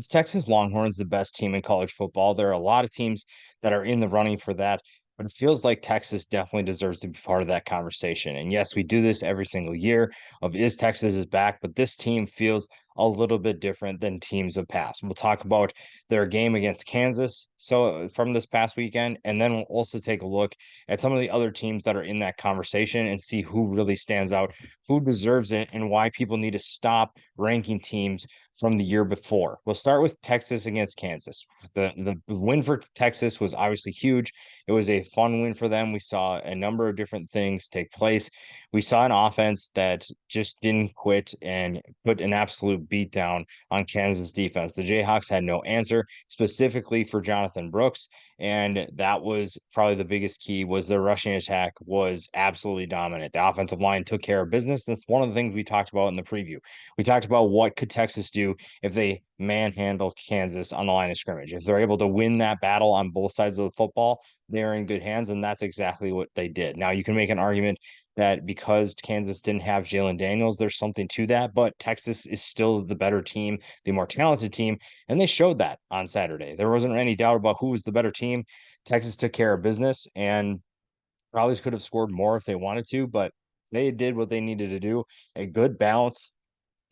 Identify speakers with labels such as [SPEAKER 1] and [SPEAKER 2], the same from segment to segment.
[SPEAKER 1] The Texas Longhorns the best team in college football. There are a lot of teams that are in the running for that, but it feels like Texas definitely deserves to be part of that conversation. And yes, we do this every single year of is Texas is back, but this team feels a little bit different than teams of past. We'll talk about their game against Kansas from this past weekend, and then we'll also take a look at some of the other teams that are in that conversation and see who really stands out, who deserves it, and why people need to stop ranking teams from the year before. We'll start with Texas against Kansas. The win for Texas was obviously huge. It was a fun win for them. We saw a number of different things take place. We saw an offense that just didn't quit and put an absolute beat down on Kansas defense. The Jayhawks had no answer, specifically for Jonathan Brooks, and that was probably the biggest key. Was their rushing attack was absolutely dominant. The offensive line took care of business. That's one of the things we talked about in the preview. We talked about what could Texas do if they manhandle Kansas on the line of scrimmage. If they're able to win that battle on both sides of the football, they're in good hands, and that's exactly what they did. Now, you can make an argument that because Kansas didn't have Jalen Daniels, there's something to that, but Texas is still the better team, the more talented team, and they showed that on Saturday. There wasn't any doubt about who was the better team. Texas took care of business and probably could have scored more if they wanted to, but they did what they needed to do. A good balance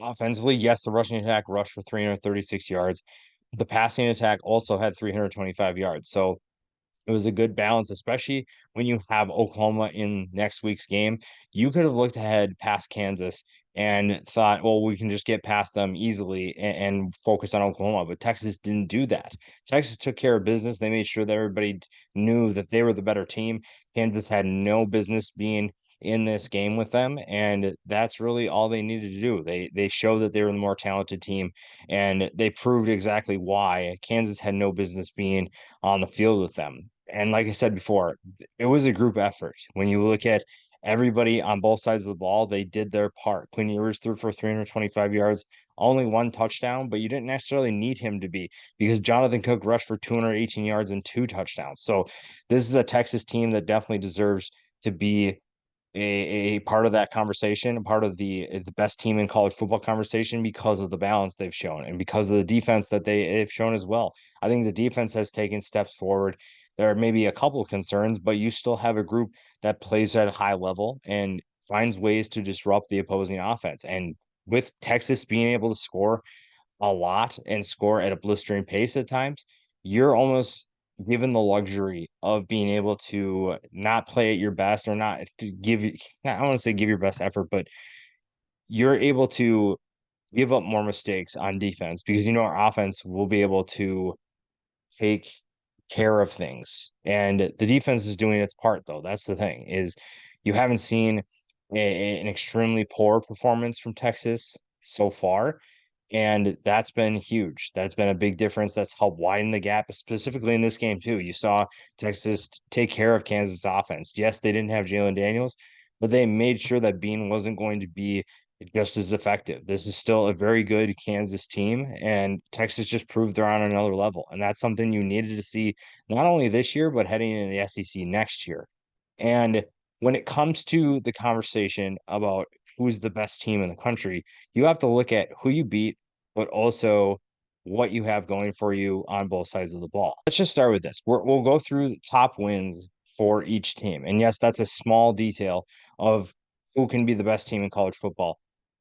[SPEAKER 1] offensively. Yes, the rushing attack rushed for 336 yards. The passing attack also had 325 yards. So it was a good balance, especially when you have Oklahoma in next week's game. You could have looked ahead past Kansas and thought, well, we can just get past them easily and focus on Oklahoma. But Texas didn't do that. Texas took care of business. They made sure that everybody knew that they were the better team. Kansas had no business being in this game with them, and that's really all they needed to do. They showed that they were the more talented team, and they proved exactly why Kansas had no business being on the field with them. And like I said before, it was a group effort. When you look at everybody on both sides of the ball, they did their part. Quinn Ewers threw for 325 yards, only one touchdown, but you didn't necessarily need him to be because Jonathan Cook rushed for 218 yards and two touchdowns. So this is a Texas team that definitely deserves to be a part of that conversation, a part of the best team in college football conversation because of the balance they've shown and because of the defense that they've shown as well. I think the defense has taken steps forward. There are maybe a couple of concerns, but you still have a group that plays at a high level and finds ways to disrupt the opposing offense. And with Texas being able to score a lot and score at a blistering pace at times, you're almost given the luxury of being able to not play at your best or not to give you, I don't want to say give your best effort, but you're able to give up more mistakes on defense because you know our offense will be able to take care of things. And the defense is doing its part though. That's the thing is you haven't seen an extremely poor performance from Texas so far. And that's been huge. That's been a big difference. That's helped widen the gap, specifically in this game, too. You saw Texas take care of Kansas offense. Yes, they didn't have Jalen Daniels, but they made sure that Bean wasn't going to be just as effective. This is still a very good Kansas team, and Texas just proved they're on another level. And that's something you needed to see not only this year, but heading into the SEC next year. And when it comes to the conversation about who's the best team in the country, you have to look at who you beat, but also what you have going for you on both sides of the ball. Let's just start with this. We'll go through the top wins for each team. And yes, that's a small detail of who can be the best team in college football.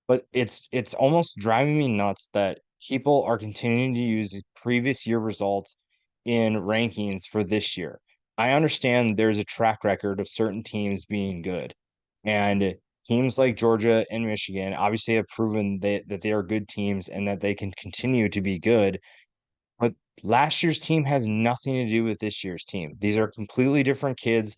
[SPEAKER 1] But it's almost driving me nuts that people are continuing to use previous year results in rankings for this year. I understand there's a track record of certain teams being good. And teams like Georgia and Michigan obviously have proven that they are good teams and that they can continue to be good. But last year's team has nothing to do with this year's team. These are completely different kids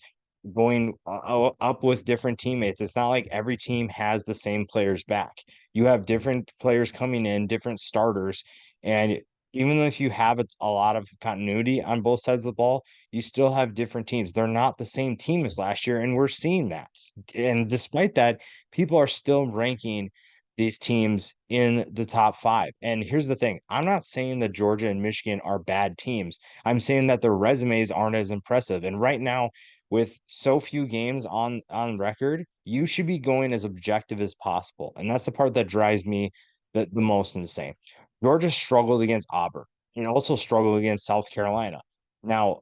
[SPEAKER 1] going up with different teammates. It's not like every team has the same players back. You have different players coming in, different starters, and even if you have a lot of continuity on both sides of the ball, you still have different teams. They're not the same team as last year, and we're seeing that. And despite that, people are still ranking these teams in the top five. And here's the thing, I'm not saying that Georgia and Michigan are bad teams. I'm saying that their resumes aren't as impressive. And right now, with so few games on record, you should be going as objective as possible. And that's the part that drives me the most insane. Georgia struggled against Auburn and also struggled against South Carolina. Now,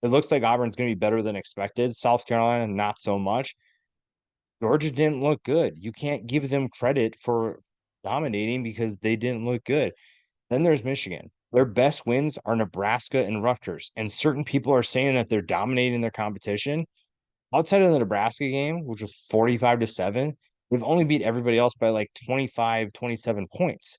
[SPEAKER 1] it looks like Auburn's going to be better than expected. South Carolina, not so much. Georgia didn't look good. You can't give them credit for dominating because they didn't look good. Then there's Michigan. Their best wins are Nebraska and Rutgers. And certain people are saying that they're dominating their competition. Outside of the Nebraska game, which was 45-7, they've only beat everybody else by like 25, 27 points.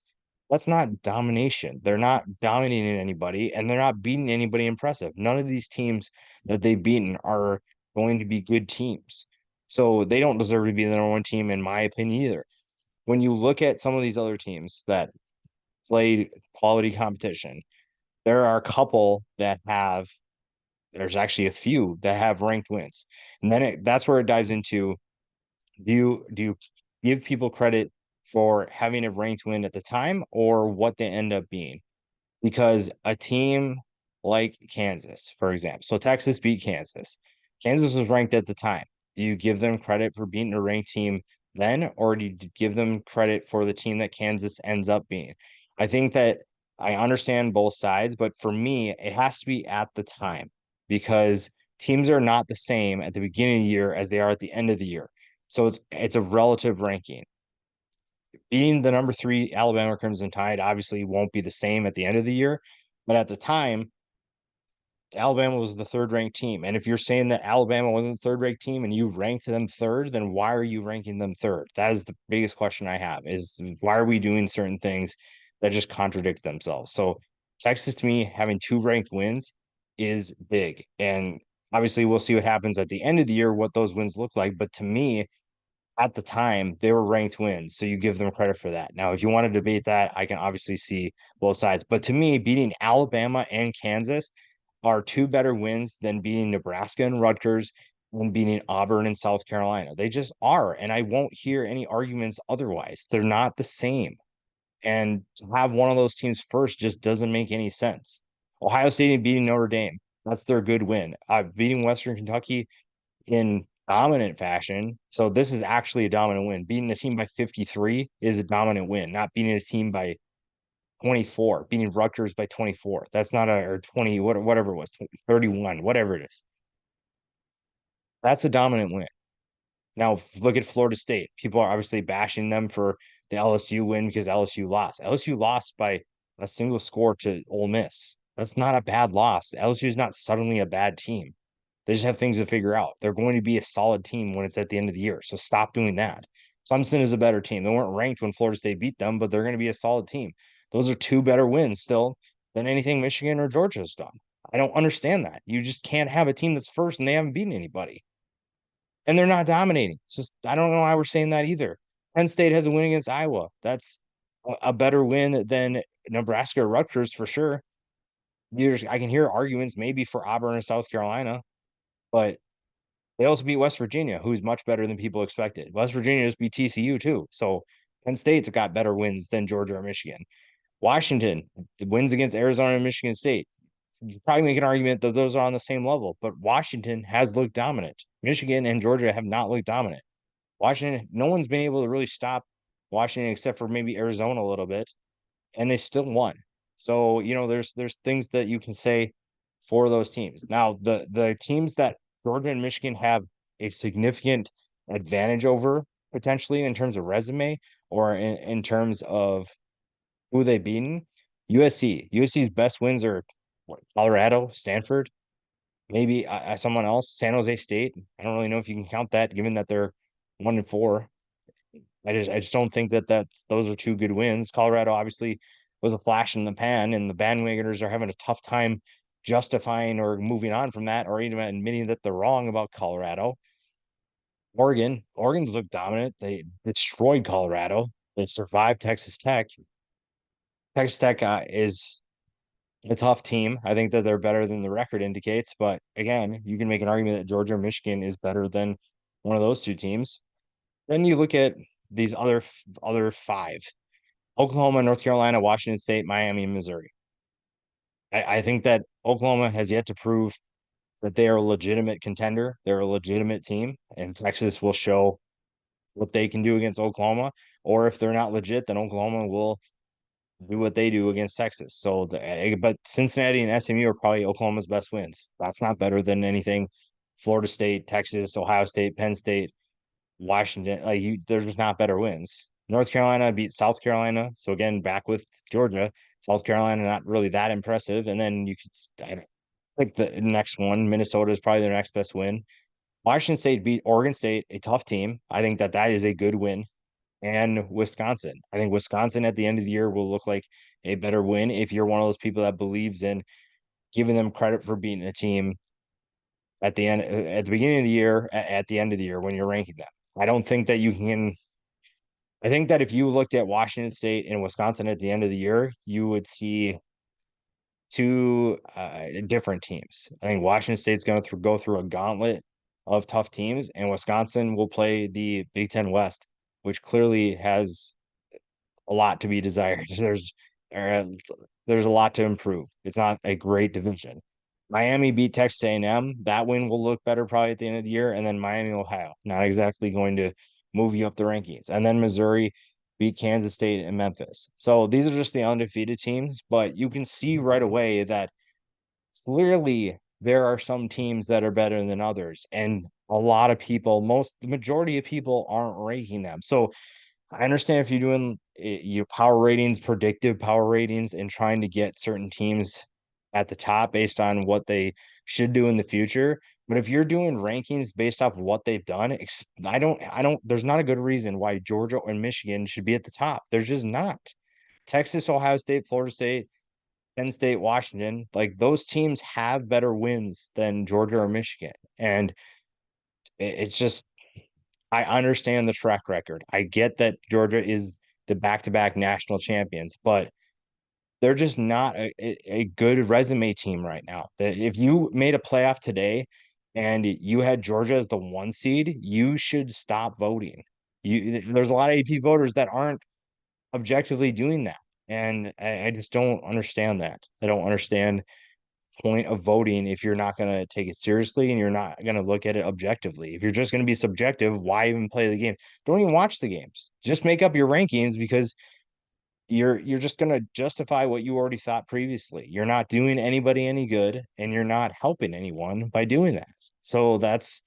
[SPEAKER 1] That's not domination. They're not dominating anybody and they're not beating anybody impressive. None of these teams that they've beaten are going to be good teams. So they don't deserve to be the number one team, in my opinion, either. When you look at some of these other teams that played quality competition, there are a couple that have, there's actually a few that have ranked wins. And then that's where it dives into, do you give people credit for having a ranked win at the time or what they end up being? Because a team like Kansas, for example, so Texas beat Kansas. Kansas was ranked at the time. Do you give them credit for beating a ranked team then, or do you give them credit for the team that Kansas ends up being? I think that I understand both sides, but for me, it has to be at the time because teams are not the same at the beginning of the year as they are at the end of the year. So it's a relative ranking. Being the number three Alabama Crimson Tide obviously won't be the same at the end of the year, but at the time, Alabama was the third ranked team. And if you're saying that Alabama wasn't the third ranked team and you ranked them third, then why are you ranking them third? That is the biggest question I have is why are we doing certain things that just contradict themselves? So Texas to me having two ranked wins is big. And obviously we'll see what happens at the end of the year, what those wins look like. But to me, at the time they were ranked wins, so you give them credit for that. Now, if you want to debate that, I can obviously see both sides. But to me, beating Alabama and Kansas are two better wins than beating Nebraska and Rutgers and beating Auburn and South Carolina. They just are, and I won't hear any arguments otherwise. They're not the same. And to have one of those teams first just doesn't make any sense. Ohio State beating Notre Dame, that's their good win. Beating Western Kentucky in dominant fashion. So this is actually a dominant win. Beating a team by 53 is a dominant win, not beating a team by 24, beating Rutgers by 24. That's not a, or 20, whatever it was, 31, whatever it is. That's a dominant win. Now look at Florida State. People are obviously bashing them for the LSU win because LSU lost. LSU lost by a single score to Ole Miss. That's not a bad loss. LSU is not suddenly a bad team. They just have things to figure out. They're going to be a solid team when it's at the end of the year. So stop doing that. Clemson is a better team. They weren't ranked when Florida State beat them, but they're going to be a solid team. Those are two better wins still than anything Michigan or Georgia has done. I don't understand that. You just can't have a team that's first and they haven't beaten anybody. And they're not dominating. It's just, I don't know why we're saying that either. Penn State has a win against Iowa. That's a better win than Nebraska or Rutgers for sure. I can hear arguments maybe for Auburn or South Carolina, but they also beat West Virginia, who's much better than people expected. West Virginia just beat TCU too. So Penn State's got better wins than Georgia or Michigan. Washington wins against Arizona and Michigan State. You probably make an argument that those are on the same level, but Washington has looked dominant. Michigan and Georgia have not looked dominant. Washington, no one's been able to really stop Washington except for maybe Arizona a little bit, and they still won. So, there's things that you can say for those teams. Now, the teams that Georgia and Michigan have a significant advantage over potentially in terms of resume or in terms of who they've beaten, USC. USC's best wins are what, Colorado, Stanford, maybe someone else, San Jose State. I don't really know if you can count that given that they're 1-4. I just don't think that those are two good wins. Colorado obviously was a flash in the pan, and the bandwagoners are having a tough time justifying or moving on from that, or even admitting that they're wrong about Colorado. Oregon's looked dominant. They destroyed Colorado. They survived Texas Tech. Texas Tech is a tough team. I think that they're better than the record indicates, but again, you can make an argument that Georgia or Michigan is better than one of those two teams. Then you look at these other five: Oklahoma, North Carolina, Washington State, Miami, and Missouri. I think that Oklahoma has yet to prove that they are a legitimate contender. They're a legitimate team, and Texas will show what they can do against Oklahoma. Or if they're not legit, then Oklahoma will do what they do against Texas. So, but Cincinnati and SMU are probably Oklahoma's best wins. That's not better than anything Florida State, Texas, Ohio State, Penn State, Washington. Like they're just not better wins. North Carolina beat South Carolina. So again, back with Georgia, South Carolina not really that impressive. And then you could, I think the next one, Minnesota is probably their next best win. Washington State beat Oregon State, a tough team. I think that that is a good win. And Wisconsin. I think Wisconsin at the end of the year will look like a better win if you're one of those people that believes in giving them credit for beating a team at the end, at the beginning of the year, at the end of the year when you're ranking them. I don't think that you can. I think that if you looked at Washington State and Wisconsin at the end of the year, you would see two different teams. I think Washington State's going to go through a gauntlet of tough teams, and Wisconsin will play the Big Ten West, which clearly has a lot to be desired. Uh, there's a lot to improve. It's not a great division. Miami beat Texas A&M. That win will look better probably at the end of the year, and then Miami, Ohio, not exactly going to move you up the rankings. And then Missouri beat Kansas State and Memphis. So these are just the undefeated teams, but you can see right away that clearly there are some teams that are better than others, and a lot of people, the majority of people aren't ranking them. So I understand if you're doing your power ratings, predictive power ratings, and trying to get certain teams at the top based on what they should do in the future. But if you're doing rankings based off of what they've done, there's not a good reason why Georgia and Michigan should be at the top. There's just not. Texas, Ohio State, Florida State, Penn State, Washington, like those teams have better wins than Georgia or Michigan. And it's just I understand the track record. I get that Georgia is the back-to-back national champions, but they're just not a good resume team right now. That if you made a playoff today and you had Georgia as the one seed, you should stop voting. There's a lot of AP voters that aren't objectively doing that. And I just don't understand that. I don't understand point of voting if you're not going to take it seriously and you're not going to look at it objectively. If you're just going to be subjective, why even play the game? Don't even watch the games. Just make up your rankings because you're just going to justify what you already thought previously. You're not doing anybody any good and you're not helping anyone by doing that. So that's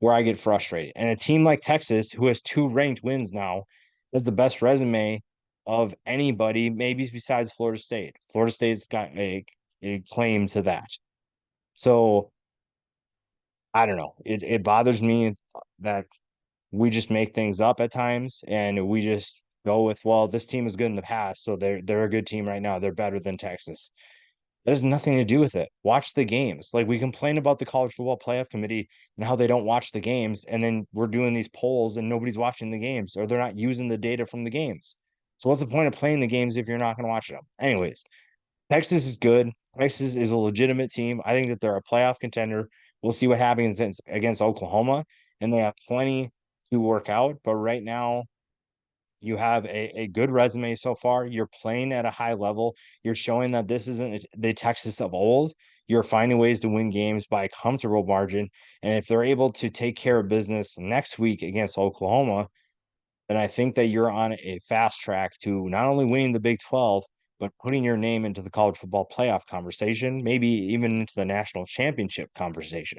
[SPEAKER 1] where I get frustrated. And a team like Texas, who has two ranked wins now, has the best resume of anybody, maybe besides Florida State. Florida State's got a claim to that. So I don't know. It bothers me that we just make things up at times and we just go with, well, this team is good in the past, so they're a good team right now. They're better than Texas. That has nothing to do with it. Watch the games. Like we complain about the college football playoff committee and how they don't watch the games, and then we're doing these polls and nobody's watching the games or they're not using the data from the games. So what's the point of playing the games if you're not going to watch them? Anyways, Texas is good. Texas is a legitimate team. I think that they're a playoff contender. We'll see what happens against Oklahoma, and they have plenty to work out. But right now, you have a good resume so far. You're playing at a high level. You're showing that this isn't the Texas of old. You're finding ways to win games by a comfortable margin. And if they're able to take care of business next week against Oklahoma, then I think that you're on a fast track to not only winning the Big 12, but putting your name into the college football playoff conversation, maybe even into the national championship conversation.